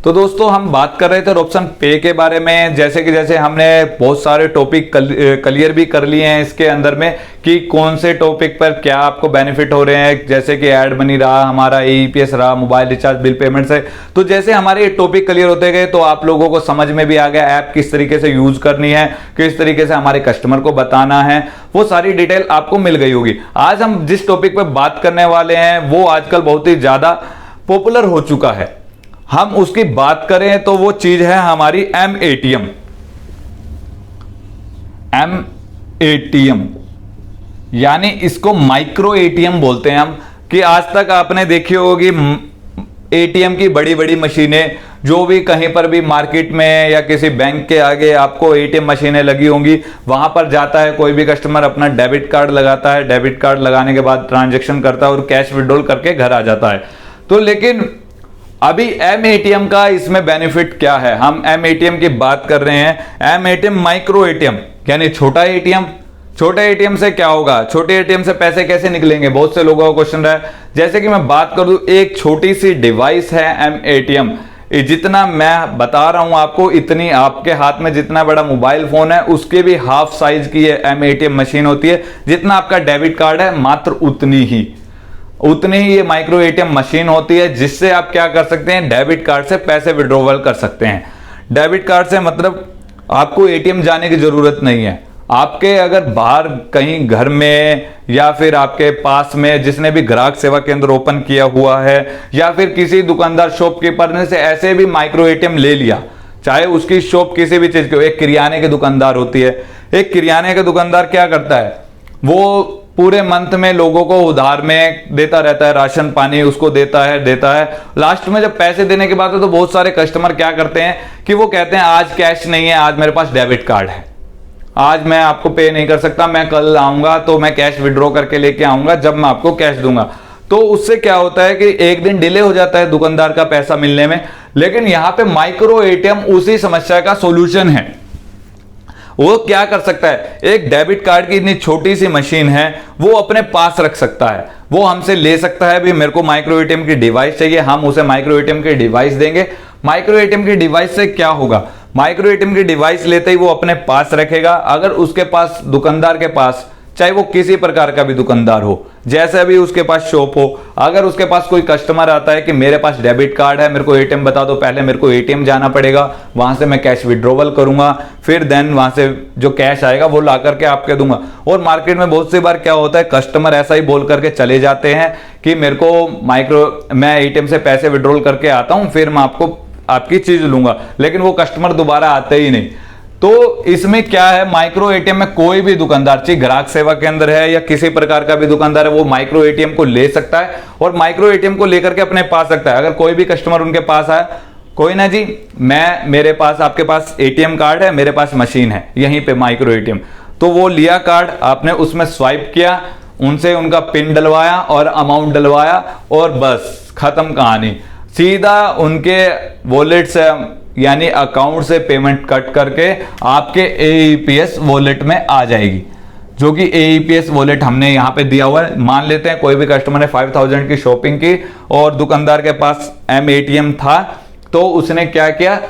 तो दोस्तों हम बात कर रहे थे ऑप्शन पे के बारे में। जैसे हमने बहुत सारे टॉपिक क्लियर भी कर लिए हैं इसके अंदर में कि कौन से टॉपिक पर क्या आपको बेनिफिट हो रहे हैं, जैसे कि ऐड मनी रहा, हमारा एईपीएस रहा, मोबाइल रिचार्ज, बिल पेमेंट से। तो जैसे हमारे ये टॉपिक क्लियर होते गए तो आप लोगों को समझ में भी आ गया ऐप किस तरीके से यूज करनी है, किस तरीके से हमारे कस्टमर को बताना है, वो सारी डिटेल आपको मिल गई होगी। आज हम जिस टॉपिक पर बात करने वाले हैं वो आजकल बहुत ही ज्यादा पॉपुलर हो चुका है। हम उसकी बात करें तो वो चीज है हमारी एमएटीएम। एमएटीएम यानी इसको माइक्रो एटीएम बोलते हैं हम। कि आज तक आपने देखी होगी एटीएम की बड़ी बड़ी मशीनें, जो भी कहीं पर भी मार्केट में या किसी बैंक के आगे आपको एटीएम मशीनें लगी होंगी, वहां पर जाता है कोई भी कस्टमर, अपना डेबिट कार्ड लगाता है, डेबिट कार्ड लगाने के बाद ट्रांजैक्शन करता है और कैश विड्रॉल करके घर आ जाता है। तो लेकिन अभी एमएटीएम का इसमें बेनिफिट क्या है, हम एमएटीएम की बात कर रहे हैं। एमएटीएम माइक्रो एटीएम यानी छोटा एटीएम। छोटे एटीएम से क्या होगा, छोटे एटीएम से पैसे कैसे निकलेंगे, बहुत से लोगों का क्वेश्चन रहा है। जैसे कि मैं बात कर दूं, एक छोटी सी डिवाइस है एमएटीएम। जितना मैं बता रहा हूं आपको, इतनी आपके हाथ में जितना बड़ा मोबाइल फोन है उसके भी हाफ साइज की ये एमएटीएम मशीन होती है। जितना आपका डेबिट कार्ड है मात्र उतनी ही ये माइक्रो एटीएम मशीन होती है, जिससे आप क्या कर सकते हैं, डेबिट कार्ड से पैसे विड्रॉवल कर सकते हैं। डेबिट कार्ड से मतलब आपको एटीएम जाने की जरूरत नहीं है। आपके अगर बाहर कहीं घर में या फिर आपके पास में जिसने भी ग्राहक सेवा केंद्र ओपन किया हुआ है या फिर किसी दुकानदार शॉपकीपर ने से ऐसे भी माइक्रो एटीएम ले लिया, चाहे उसकी शॉप किसी भी चीज की हो। एक किराने की दुकानदार होती है, एक किराने का दुकानदार क्या करता है, वो पूरे मंथ में लोगों को उधार में देता रहता है, राशन पानी उसको देता है। लास्ट में जब पैसे देने की बात है तो बहुत सारे कस्टमर क्या करते हैं कि वो कहते हैं आज कैश नहीं है, आज मेरे पास डेबिट कार्ड है, आज मैं आपको पे नहीं कर सकता, मैं कल आऊंगा तो मैं कैश विड्रॉ करके लेके आऊंगा, जब मैं आपको कैश दूंगा। तो उससे क्या होता है कि एक दिन डिले हो जाता है दुकानदार का पैसा मिलने में। लेकिन यहां पे माइक्रो एटीएम उसी समस्या का सोल्यूशन है। वो क्या कर सकता है, एक डेबिट कार्ड की इतनी छोटी सी मशीन है, वो अपने पास रख सकता है। वो हमसे ले सकता है भी मेरे को माइक्रो एटीएम की डिवाइस चाहिए, हम उसे माइक्रो एटीएम की डिवाइस देंगे। माइक्रो एटीएम की डिवाइस से क्या होगा, माइक्रो एटीएम की डिवाइस लेते ही वो अपने पास रखेगा। अगर उसके पास दुकानदार के पास, चाहे वो किसी प्रकार का भी दुकानदार हो, जैसे भी उसके पास शॉप हो, अगर उसके पास कोई कस्टमर आता है कि मेरे पास डेबिट कार्ड है, मेरे को एटीएम बता दो, पहले मेरे को एटीएम जाना पड़ेगा, वहां से मैं कैश विड्रॉवल करूंगा, फिर देन वहां से जो कैश आएगा वो ला करके आपके दूंगा। और मार्केट में बहुत सी बार क्या होता है, कस्टमर ऐसा ही बोल करके चले जाते हैं कि मेरे को मैं एटीएम से पैसे विड्रॉल करके आता हूं, फिर मैं आपको आपकी चीज लूंगा, लेकिन वो कस्टमर दोबारा आते ही नहीं। तो इसमें क्या है, माइक्रो एटीएम में कोई भी दुकानदार, चाहे ग्राहक सेवा केंद्र है या किसी प्रकार का भी दुकानदार है, वो माइक्रो एटीएम को ले सकता है और माइक्रो एटीएम को लेकर के अपने पास रखता है। अगर कोई भी कस्टमर उनके पास आया, कोई ना जी, मेरे पास, आपके पास एटीएम कार्ड है, मेरे पास मशीन है यहीं पे माइक्रो एटीएम, तो वो लिया कार्ड, आपने उसमें स्वाइप किया, उनसे उनका पिन डलवाया और अमाउंट डलवाया और बस खत्म कहानी। सीधा उनके वॉलेट से यानी अकाउंट से पेमेंट कट करके आपके एईपीएस वॉलेट में आ जाएगी, जो कि एईपीएस वॉलेट हमने यहां पे दिया हुआ है। मान लेते हैं कोई भी कस्टमर ने 5000 की शॉपिंग की और दुकानदार के पास एमएटीएम था, तो उसने क्या किया,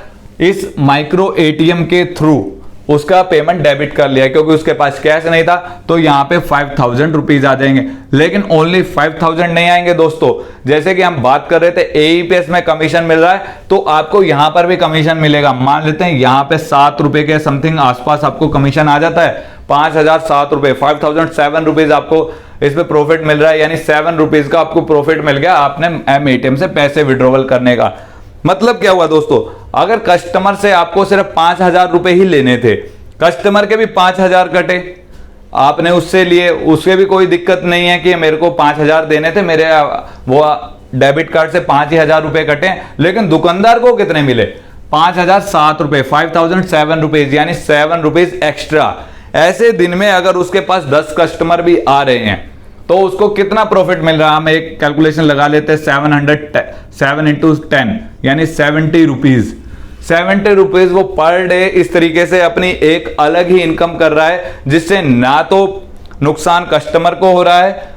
इस माइक्रो एटीएम के थ्रू उसका पेमेंट डेबिट कर लिया, क्योंकि उसके पास कैश नहीं था। तो यहां पे 5000 रुपीज आ जाएंगे। लेकिन ओनली 5000 नहीं आएंगे दोस्तों, जैसे कि हम बात कर रहे थे एईपीएस में कमीशन मिल रहा है, तो आपको यहां पर भी कमीशन मिलेगा। मान लेते हैं यहां पे 7 रुपए के समथिंग आसपास आपको कमीशन आ जाता है, 5007 रुपए, 5007 रुपीज आपको इस पे प्रॉफिट मिल रहा है, यानी 7 रुपीज का आपको प्रॉफिट मिल गया आपने एमएटीएम से पैसे विड्रॉवल करने का। मतलब क्या हुआ दोस्तों, अगर कस्टमर से आपको सिर्फ 5000 रुपए ही लेने थे, कस्टमर के भी 5000 कटे, आपने उससे लिए, उसके भी कोई दिक्कत नहीं है कि मेरे को 5000 देने थे, मेरे वो डेबिट कार्ड से 5000 रुपए कटे, लेकिन दुकानदार को कितने मिले, 5007 रुपए, 5007 रुपीज, यानी 7 रुपीज एक्स्ट्रा। ऐसे दिन में अगर उसके पास 10 कस्टमर भी आ रहे हैं तो उसको कितना प्रॉफिट मिल रहा है, हम एक कैलकुलेशन लगा लेते हैं, 7 इंटू 10 यानी 70 रुपीज। 70 रुपीज वो पर डे इस तरीके से अपनी एक अलग ही इनकम कर रहा है, जिससे ना तो नुकसान कस्टमर को हो रहा है,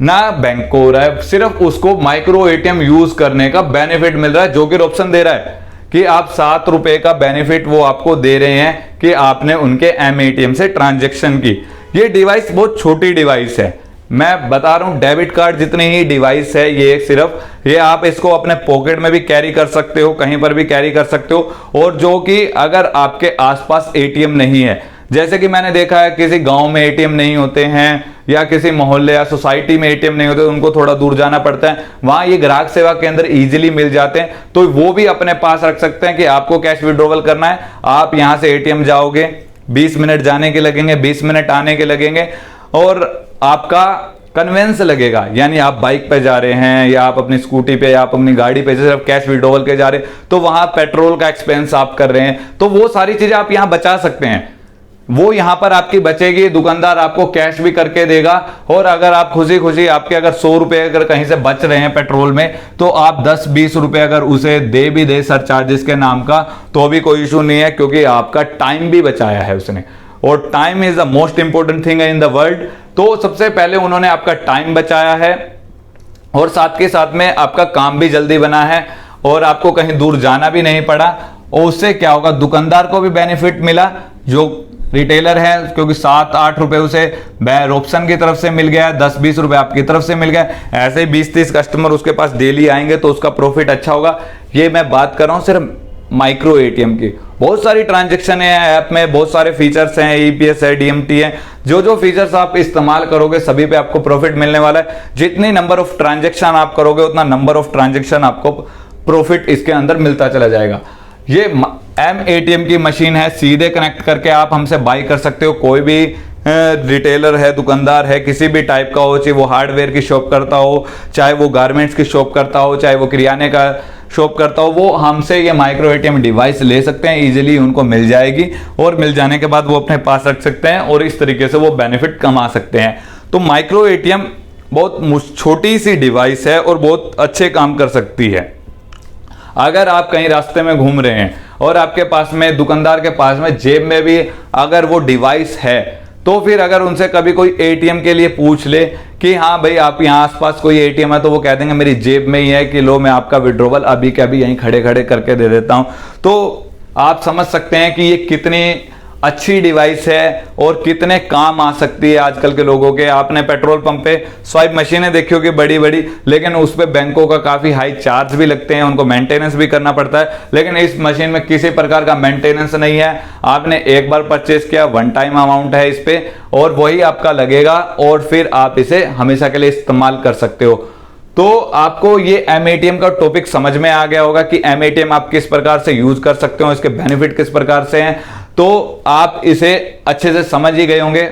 ना बैंक को हो रहा है, सिर्फ उसको माइक्रो एटीएम यूज करने का बेनिफिट मिल रहा है। जोगिर ऑप्शन दे रहा है कि आप 7 रुपए का बेनिफिट वो आपको दे रहे हैं कि आपने उनके एम एटीएम से ट्रांजैक्शन की। ये डिवाइस बहुत छोटी डिवाइस है, मैं बता रहा हूं डेबिट कार्ड जितनी ही डिवाइस है ये। सिर्फ ये आप इसको अपने पॉकेट में भी कैरी कर सकते हो, कहीं पर भी कैरी कर सकते हो। और जो कि अगर आपके आसपास एटीएम नहीं है, जैसे कि मैंने देखा है किसी गांव में एटीएम नहीं होते हैं या किसी मोहल्ले या सोसाइटी में एटीएम नहीं होते, उनको थोड़ा दूर जाना पड़ता है, वहां ये ग्राहक सेवा केंद्र इजीली मिल जाते हैं, तो वो भी अपने पास रख सकते हैं कि आपको कैश विड्रॉवल करना है, आप यहां से एटीएम जाओगे, 20 मिनट जाने के लगेंगे, 20 मिनट आने के लगेंगे और आपका कन्वेंस लगेगा। यानी आप बाइक पे जा रहे हैं या आप अपनी स्कूटी पे या आप अपनी गाड़ी पे सिर्फ कैश विड्रॉवल के जा रहे हैं, तो वहां पेट्रोल का एक्सपेंस आप कर रहे हैं, तो वो सारी चीजें आप यहां बचा सकते हैं, वो यहां पर आपकी बचेगी। दुकानदार आपको कैश भी करके देगा और अगर आप खुशी खुशी आपके अगर 100 रुपए अगर कहीं से बच रहे हैं पेट्रोल में, तो आप 10-20 रुपए अगर उसे दे भी दे सरचार्जेस के नाम का, तो भी कोई इशू नहीं है, क्योंकि आपका टाइम भी बचाया है उसने। और time is the most important thing in the world. तो सबसे पहले उन्होंने आपका टाइम बचाया है और साथ के साथ में आपका काम भी जल्दी बना है और आपको कहीं दूर जाना भी नहीं पड़ा। और उससे क्या होगा, दुकानदार को भी बेनिफिट मिला जो रिटेलर है, क्योंकि 7-8 रुपए उसे रोप्सन की तरफ से मिल गया, 10-20 रुपए आपकी तरफ से मिल गया। ऐसे 20-30 कस्टमर उसके पास डेली आएंगे तो उसका प्रॉफिट अच्छा होगा। ये मैं बात कर रहा हूं सिर्फ माइक्रो एटीएम की। बहुत सारी ट्रांजैक्शन है ऐप में, बहुत सारे फीचर्स हैं, ईपीएस है, डीएमटी है, जो फीचर्स आप इस्तेमाल करोगे सभी पे आपको प्रॉफिट मिलने वाला है। जितनी नंबर ऑफ ट्रांजैक्शन आप करोगे उतना नंबर ऑफ ट्रांजैक्शन आपको प्रॉफिट इसके अंदर मिलता चला जाएगा। ये एम एटीएम की मशीन है, सीधे कनेक्ट करके आप हमसे बाई कर सकते हो। कोई भी रिटेलर है, दुकानदार है, किसी भी टाइप का हो, चाहे वो हार्डवेयर की शॉप करता हो, चाहे वो गारमेंट्स की शॉप करता हो, चाहे वो किराने का शॉप करता हो, वो हमसे ये माइक्रो एटीएम डिवाइस ले सकते हैं, इजीली उनको मिल जाएगी और मिल जाने के बाद वो अपने पास रख सकते हैं और इस तरीके से वो बेनिफिट कमा सकते हैं। तो माइक्रो एटीएम बहुत छोटी सी डिवाइस है और बहुत अच्छे काम कर सकती है। अगर आप कहीं रास्ते में घूम रहे हैं और आपके पास में, दुकानदार के पास में जेब में भी अगर वो डिवाइस है, तो फिर अगर उनसे कभी कोई एटीएम के लिए पूछ ले कि हाँ भाई आप यहाँ आसपास कोई एटीएम है, तो वो कह देंगे मेरी जेब में ही है कि लो मैं आपका विड्रॉवल अभी के अभी यहीं खड़े खड़े करके दे देता हूँ। तो आप समझ सकते हैं कि ये कितनी अच्छी डिवाइस है और कितने काम आ सकती है आजकल के लोगों के। आपने पेट्रोल पंप पे स्वाइप मशीनें देखी होगी बड़ी बड़ी, लेकिन उस पे बैंकों का काफी हाई चार्ज भी लगते हैं, उनको मेंटेनेंस भी करना पड़ता है। लेकिन इस मशीन में किसी प्रकार का मेंटेनेंस नहीं है, आपने एक बार परचेस किया, वन टाइम अमाउंट है इस पे और वही आपका लगेगा और फिर आप इसे हमेशा के लिए इस्तेमाल कर सकते हो। तो आपको ये एम एटीएम का टॉपिक समझ में आ गया होगा कि एम एटीएम आप किस प्रकार से यूज कर सकते हो, इसके बेनिफिट किस प्रकार से हैं, तो आप इसे अच्छे से समझ ही गए होंगे।